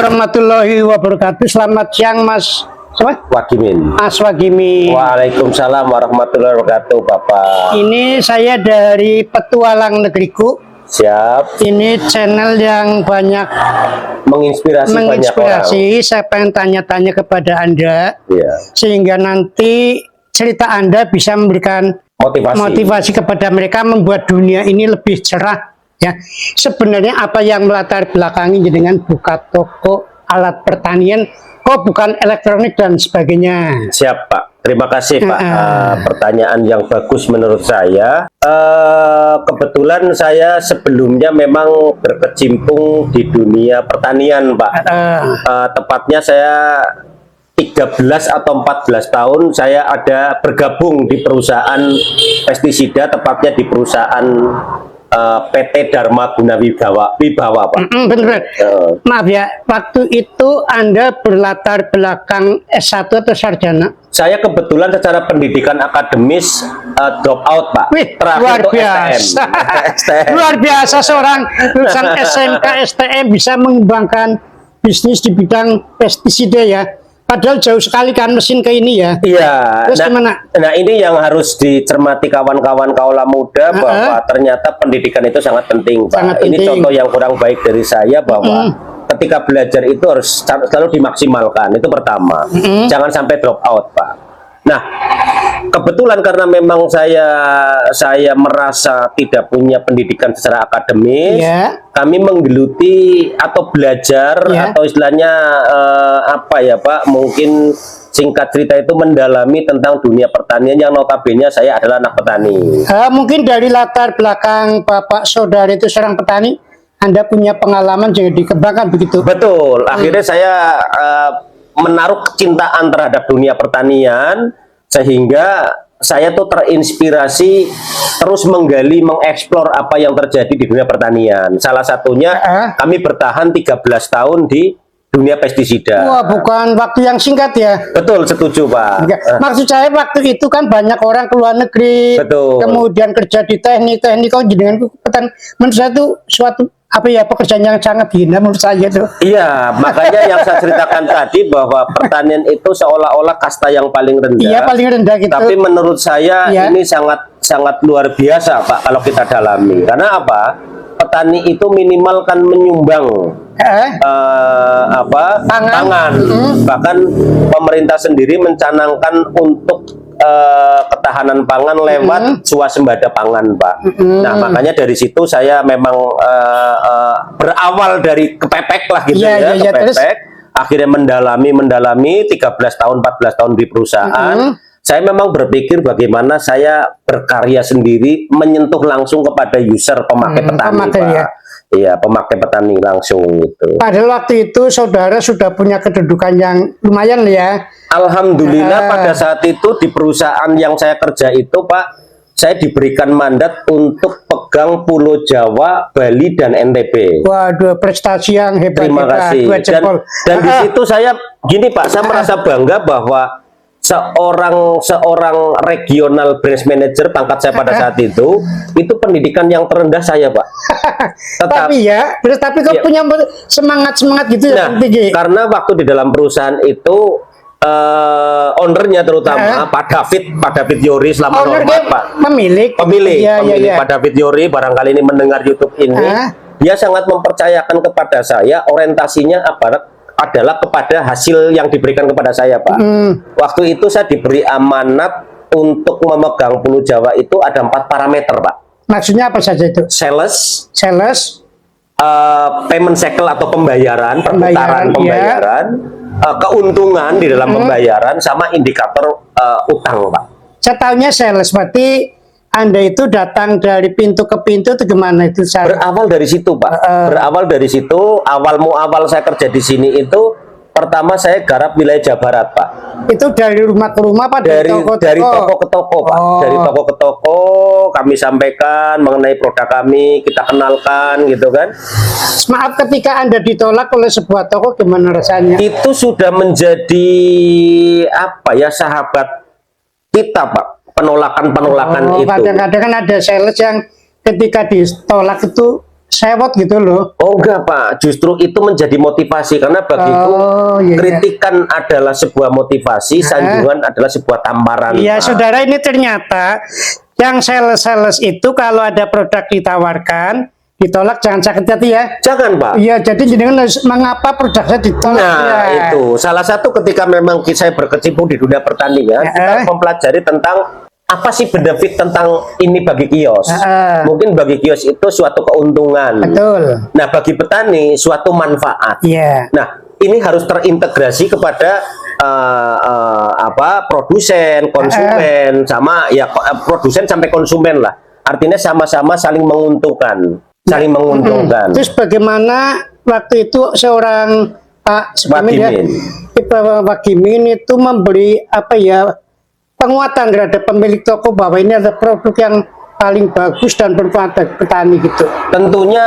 warahmatullahi wabarakatuh. Selamat siang Mas Wagimin. Mas Wagimi. Waalaikumsalam warahmatullahi wabarakatuh, Bapak. Ini saya dari Petualang Negeriku. Siap. Ini channel yang banyak Menginspirasi banyak orang. Saya pengen tanya-tanya kepada Anda, Iya. sehingga nanti cerita Anda bisa memberikan motivasi kepada mereka, membuat dunia ini lebih cerah. Ya, sebenarnya apa yang melatar belakangi dengan buka toko alat pertanian, kok bukan elektronik dan sebagainya? Siap, Pak. Terima kasih, Pak. Pertanyaan yang bagus menurut saya. Kebetulan saya sebelumnya memang berkecimpung di dunia pertanian, Pak. Tepatnya saya 13 atau 14 tahun saya ada bergabung di perusahaan pestisida, tepatnya di perusahaan PT Dharma Guna Wibawa, Pak. Benar. Maaf ya, waktu itu Anda berlatar belakang S1 atau sarjana? Saya kebetulan secara pendidikan akademis drop out, Pak. Wih, terakhir luar itu biasa. STM. Luar biasa, seorang lulusan SMK STM bisa mengembangkan bisnis di bidang pestisida ya. Padahal jauh sekali kan mesin ke ini ya. Iya. Terus gimana? Nah, ini yang harus dicermati kawan-kawan kaula muda, bahwa ternyata pendidikan itu sangat penting, Pak. Sangat ini penting. contoh yang kurang baik dari saya, bahwa ketika belajar itu harus selalu dimaksimalkan. Itu pertama. Jangan sampai drop out, Pak. Nah, kebetulan karena memang saya merasa tidak punya pendidikan secara akademis, kami menggeluti atau belajar atau istilahnya apa ya, Pak? Mungkin singkat cerita itu mendalami tentang dunia pertanian yang notabene saya adalah anak petani. Mungkin dari latar belakang Bapak saudara itu seorang petani, Anda punya pengalaman jadi dikembangkan begitu? Betul. Akhirnya saya menaruh kecintaan terhadap dunia pertanian, sehingga saya tuh terinspirasi terus menggali, mengeksplor apa yang terjadi di dunia pertanian. Salah satunya kami bertahan 13 tahun di dunia pestisida. Wah, bukan waktu yang singkat ya? Betul, setuju, Pak. Maksud saya waktu itu kan banyak orang ke luar negeri, kemudian kerja di teknik kok dengan petani. Menurut saya itu suatu pekerjaan yang sangat hina menurut saya tuh. Iya, makanya yang saya ceritakan tadi, bahwa pertanian itu seolah-olah kasta yang paling rendah. Iya, paling rendah gitu. Tapi menurut saya ini sangat luar biasa, Pak, kalau kita dalami. Karena apa? Petani itu minimal kan menyumbang pangan. Bahkan pemerintah sendiri mencanangkan untuk ketahanan pangan lewat swasembada pangan, Pak. Nah, makanya dari situ saya memang berawal dari kepepek lah gitu kepepek. Akhirnya mendalami 13 tahun, 14 tahun di perusahaan. Saya memang berpikir bagaimana saya berkarya sendiri, menyentuh langsung kepada user pemakai petani, Pak. Iya, pemakai petani langsung gitu. Padahal waktu itu saudara sudah punya kedudukan yang lumayan ya. Alhamdulillah pada saat itu di perusahaan yang saya kerja itu, Pak, saya diberikan mandat untuk pegang Pulau Jawa, Bali, dan NTB. Waduh, prestasi yang hebat. Terima kasih. Dan di situ saya gini, Pak, saya merasa bangga bahwa seorang regional branch manager pangkat saya pada saat itu pendidikan yang terendah saya, Pak. Tapi kok punya semangat gitu ya? Karena waktu di dalam perusahaan itu ownernya terutama Pak David Yori, selamat hormat, Pak. Pemilik Pak David Yori, barangkali ini mendengar YouTube ini, dia sangat mempercayakan kepada saya, orientasinya adalah kepada hasil yang diberikan kepada saya, Pak. Waktu itu saya diberi amanat untuk memegang Pulau Jawa itu ada 4 parameter, Pak. Maksudnya apa saja itu? Sales, payment cycle atau perputaran pembayaran, keuntungan di dalam pembayaran, sama indikator utang, Pak. Saya tahunya sales, berarti Anda itu datang dari pintu ke pintu itu gimana itu? Berawal dari situ, Pak. Berawal dari situ, awal saya kerja di sini itu, pertama saya garap wilayah Jawa Barat, Pak. Itu dari rumah ke rumah, Pak? Dari toko ke toko, Pak. Dari toko ke toko, kami sampaikan mengenai produk kami, kita kenalkan, gitu kan. Maaf, ketika Anda ditolak oleh sebuah toko, gimana rasanya? Itu sudah menjadi, sahabat kita, Pak. Penolakan itu. Kadang-kadang kan ada sales yang ketika ditolak itu sewot gitu loh. Oh enggak Pak, justru itu menjadi motivasi karena bagiku iya. kritikan adalah sebuah motivasi, sanjungan adalah sebuah tamparan. Iya, Pak. saudara, ini ternyata yang sales itu kalau ada produk ditawarkan ditolak, jangan sakit hati ya. Jangan Pak. Iya, jadi jenengan mengapa produk saya ditolak? Nah ya. itu salah satu ketika memang saya berkecimpung di dunia pertanian, kita mempelajari tentang apa sih benefit tentang ini bagi kios. Mungkin bagi kios itu suatu keuntungan. Betul. Nah bagi petani suatu manfaat. Iya. Nah ini harus terintegrasi kepada produsen, konsumen, sama ya produsen sampai konsumen lah. Artinya sama-sama saling menguntungkan. Saling menguntungkan. Terus bagaimana waktu itu seorang Pak Wagimin itu memberi penguatan terhadap pemilik toko bahwa ini ada produk yang paling bagus dan bermanfaat bagi petani gitu. Tentunya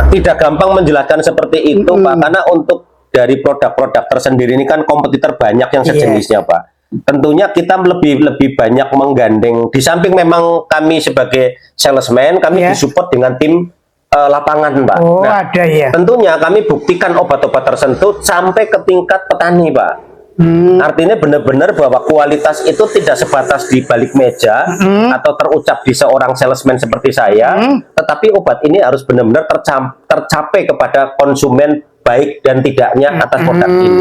tidak gampang menjelaskan seperti itu Pak, karena untuk dari produk-produk tersendiri ini kan kompetitor banyak yang sejenisnya Pak. Tentunya kita lebih banyak menggandeng, di samping memang kami sebagai salesman, kami disupport dengan tim lapangan Pak. Oh, nah, ada ya. Tentunya kami buktikan obat-obat tersebut sampai ke tingkat petani Pak. Artinya benar-benar bahwa kualitas itu tidak sebatas di balik meja atau terucap di seorang salesman seperti saya, tetapi obat ini harus benar-benar tercapai kepada konsumen baik dan tidaknya atas produk ini.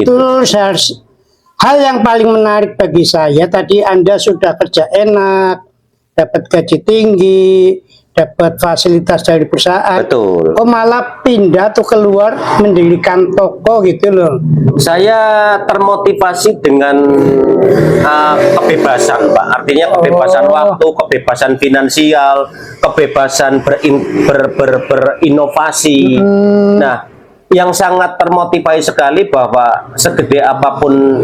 Itu hal yang paling menarik bagi saya, tadi Anda sudah kerja enak, dapat gaji tinggi, dapat fasilitas dari perusahaan. Betul. Oh malah pindah tuh keluar mendirikan toko gitu loh. Saya termotivasi dengan kebebasan Pak. Artinya kebebasan waktu, kebebasan finansial, kebebasan berinovasi. Nah, yang sangat termotivasi sekali bahwa segede apapun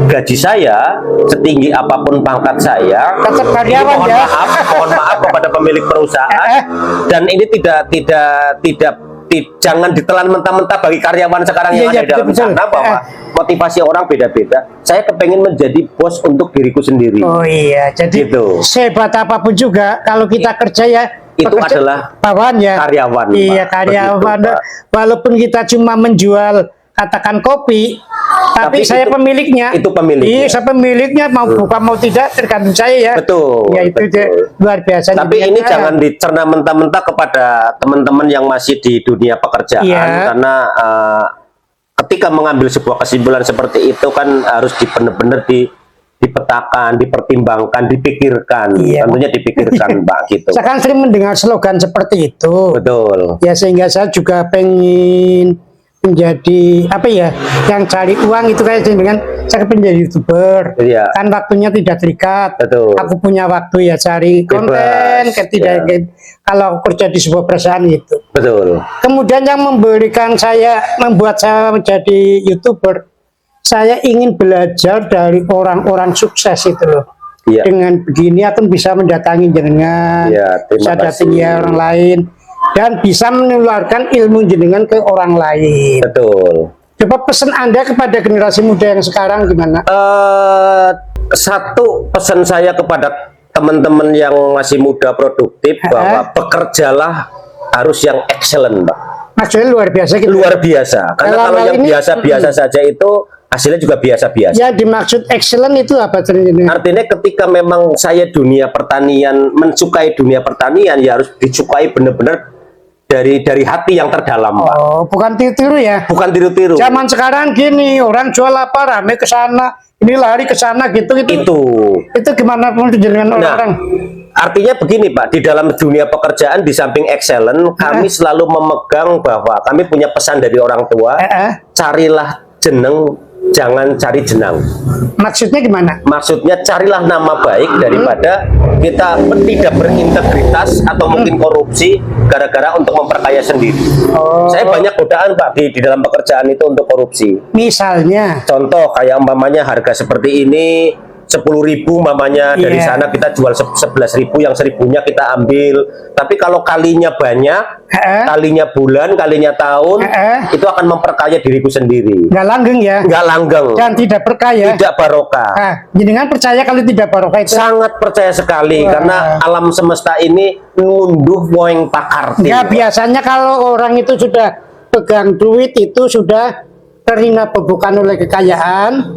gaji saya, setinggi apapun pangkat saya, mohon maaf kepada pemilik perusahaan, dan ini jangan ditelan mentah-mentah bagi karyawan sekarang yang ada di dalam sana, bahwa motivasi orang beda-beda. Saya kepengen menjadi bos untuk diriku sendiri. Oh iya, jadi gitu. Sehebat apapun juga kalau kita kerja ya, itu adalah bawahan ya, karyawan. Iya, Pak. karyawan. Begitu, walaupun kita cuma menjual katakan kopi, tapi saya pemiliknya. Itu pemiliknya. Iya, saya pemiliknya, mau buka mau tidak tergantung saya ya. Betul. Ya itu luar biasa. Tapi ini jangan dicerna mentah-mentah kepada teman-teman yang masih di dunia pekerjaan, karena ketika mengambil sebuah kesimpulan seperti itu kan harus benar-benar dipetakan, dipertimbangkan, dipikirkan. Tentunya dipikirkan Pak gitu. Saya kan sering mendengar slogan seperti itu. Betul. Ya sehingga saya juga pengen menjadi yang cari uang itu kayak dengan saya menjadi YouTuber. Kan waktunya tidak terikat. Betul. Aku punya waktu ya cari konten, kalau kerja di sebuah perusahaan itu. Betul. Kemudian yang membuat saya menjadi YouTuber, saya ingin belajar dari orang-orang sukses itu loh. Dengan begini aku bisa mendatangi jenengan, bisa datangi orang lain, dan bisa menularkan ilmu jenengan ke orang lain. Betul. Coba pesan Anda kepada generasi muda yang sekarang gimana? Satu pesan saya kepada teman-teman yang masih muda produktif, bahwa bekerjalah harus yang excellent Pak. Maksudnya luar biasa gitu. Luar biasa. Karena kalau yang biasa-biasa saja itu hasilnya juga biasa-biasa. Ya, dimaksud excellent itu apa? Artinya ketika memang saya dunia pertanian, mensukai dunia pertanian, ya harus disukai benar-benar dari hati yang terdalam, Pak. Oh, bukan tiru-tiru ya? Bukan tiru-tiru. Zaman sekarang gini, orang jual apa rame ke sana, ini lari ke sana gitu. Itu gimana pun dengan orang-orang. Artinya begini Pak, di dalam dunia pekerjaan di samping excellent, kami selalu memegang bahwa kami punya pesan dari orang tua, carilah jeneng, jangan cari jenang. Maksudnya gimana? Maksudnya carilah nama baik daripada kita tidak berintegritas atau mungkin korupsi gara-gara untuk memperkaya sendiri. Saya banyak godaan Pak di dalam pekerjaan itu untuk korupsi. Misalnya? Contoh kayak umpamanya harga seperti ini, 10.000 mamanya dari Iya. sana kita jual 11.000, yang 1.000-nya kita ambil. Tapi kalau kalinya banyak, kalinya bulan, kalinya tahun, itu akan memperkaya diriku sendiri. Nggak langgeng ya. Nggak langgeng, Dan tidak berkaya. tidak barokah. Nah, jenengan percaya kalau tidak barokah itu? Sangat percaya sekali karena alam semesta ini ngunduh woeng pakarti. Ya, biasanya kalau orang itu sudah pegang duit itu sudah terhina bebukan oleh kekayaan.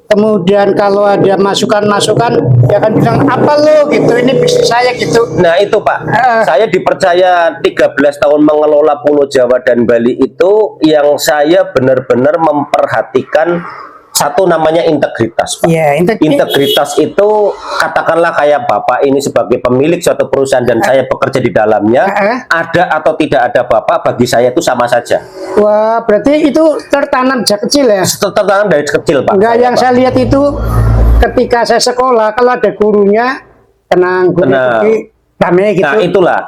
Kemudian kalau ada masukan-masukan, dia akan bilang apa lo gitu, ini bisnis saya gitu. Nah itu Pak, saya dipercaya 13 tahun mengelola Pulau Jawa dan Bali itu, yang saya benar-benar memperhatikan satu namanya integritas Pak. Ya, Integritas itu katakanlah kayak Bapak ini sebagai pemilik suatu perusahaan dan saya bekerja di dalamnya, ada atau tidak ada Bapak bagi saya itu sama saja. Wah, berarti itu tertanam sejak kecil ya? Tertanam dari kecil Pak. Enggak, yang Pak. saya lihat itu ketika saya sekolah, kalau ada gurunya tenang, pergi damai gitu. Nah itulah,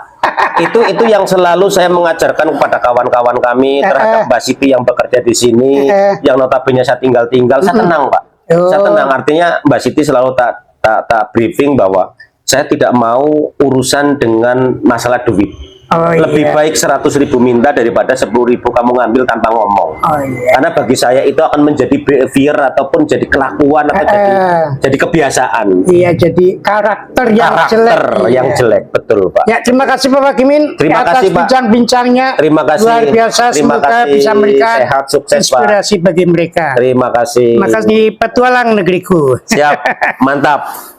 itu yang selalu saya mengajarkan kepada kawan-kawan kami terhadap Mbak Siti yang bekerja di sini, yang notabene saya tinggal, saya tenang Pak. Saya tenang, artinya Mbak Siti selalu tak briefing bahwa saya tidak mau urusan dengan masalah duit. Lebih baik 100.000 minta daripada 10.000 kamu ngambil tanpa ngomong. Karena bagi saya itu akan menjadi behavior ataupun jadi kelakuan atau jadi kebiasaan. Iya, jadi karakter yang jelek. Yang jelek, betul Pak. Ya, terima kasih Bapak Kimin. Terima atas kasih Pak. bincang-bincangnya. Terima kasih. Luar biasa, Terima semoga kasih. bisa memberikan Sehat, sukses, Pak. inspirasi bagi mereka. Terima kasih. Terima kasih, petualang negeriku. Siap, mantap.